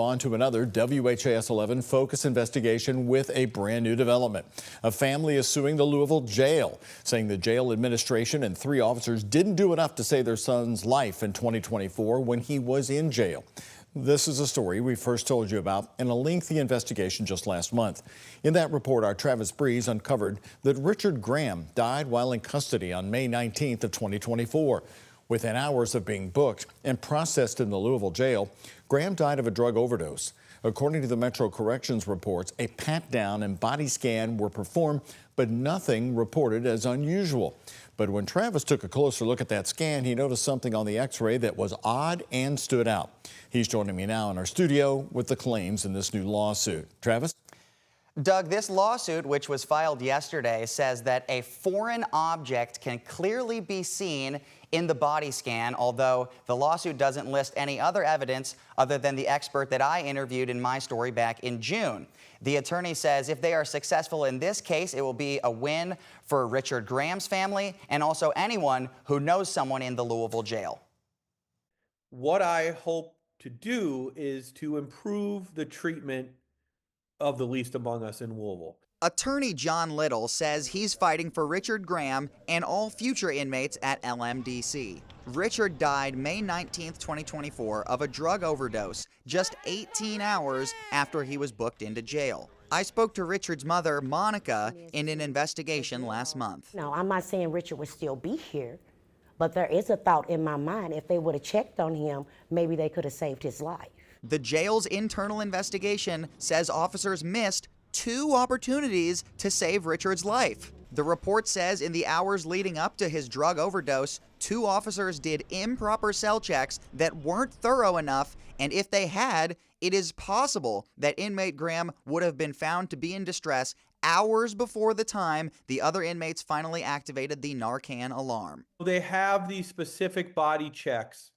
On to another WHAS 11 Focus investigation with a brand new development. A family is suing the Louisville jail, saying the jail administration and 3 officers didn't do enough to save their son's life in 2024 when he was in jail. This is a story we first told you about in a lengthy investigation just last month. In that report, our Travis Breeze uncovered that Richard Graham died while in custody on May 19th of 2024. Within hours of being booked and processed in the Louisville jail, Graham died of a drug overdose. According to the Metro Corrections reports, a pat-down and body scan were performed, but nothing reported as unusual. But when Travis took a closer look at that scan, he noticed something on the x-ray that was odd and stood out. He's joining me now in our studio with the claims in this new lawsuit. Travis? Doug, this lawsuit, which was filed yesterday, says that a foreign object can clearly be seen in the body scan, although the lawsuit doesn't list any other evidence other than the expert that I interviewed in my story back in June. The attorney says if they are successful in this case, it will be a win for Richard Graham's family and also anyone who knows someone in the Louisville jail. What I hope to do is to improve the treatment of the least among us in Louisville. Attorney John Little says he's fighting for Richard Graham and all future inmates at LMDC. Richard died May 19, 2024 of a drug overdose just 18 hours after he was booked into jail. I spoke to Richard's mother, Monica, in an investigation last month. No, I'm not saying Richard would still be here, but there is a thought in my mind, if they would have checked on him, maybe they could have saved his life. The jail's internal investigation says officers missed 2 opportunities to save Richard's life. The report says in the hours leading up to his drug overdose, 2 officers did improper cell checks that weren't thorough enough, and if they had, it is possible that inmate Graham would have been found to be in distress hours before the time the other inmates finally activated the Narcan alarm. They have these specific body checks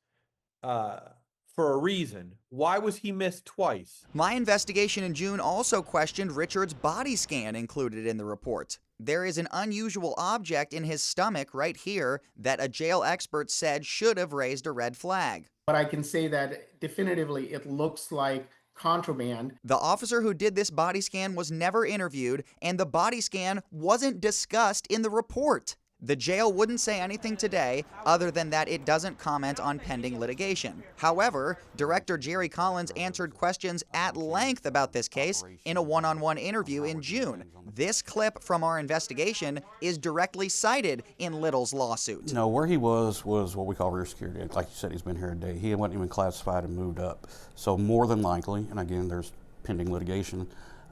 for a reason. Why was he missed twice? My investigation in June also questioned Richard's body scan included in the report. There is an unusual object in his stomach right here that a jail expert said should have raised a red flag. But I can say that definitively it looks like contraband. The officer who did this body scan was never interviewed, and the body scan wasn't discussed in the report. The jail wouldn't say anything today other than that it doesn't comment on pending litigation. However, Director Jerry Collins answered questions at length about this case in a one-on-one interview in June. This clip from our investigation is directly cited in Little's lawsuit. No, where he was what we call rear security. Like you said, he's been here a day. He wasn't even classified and moved up. So more than likely, and again, there's pending litigation,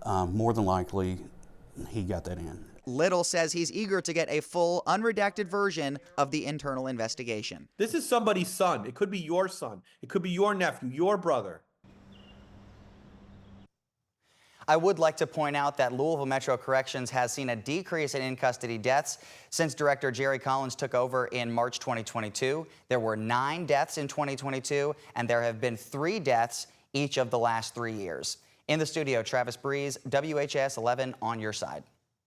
more than likely he got that in. Little says he's eager to get a full, unredacted version of the internal investigation. This is somebody's son. It could be your son. It could be your nephew, your brother. I would like to point out that Louisville Metro Corrections has seen a decrease in in-custody deaths since Director Jerry Collins took over in March 2022. There were 9 deaths in 2022, and there have been 3 deaths each of the last 3 years. In the studio, Travis Breeze, WHAS 11 on your side.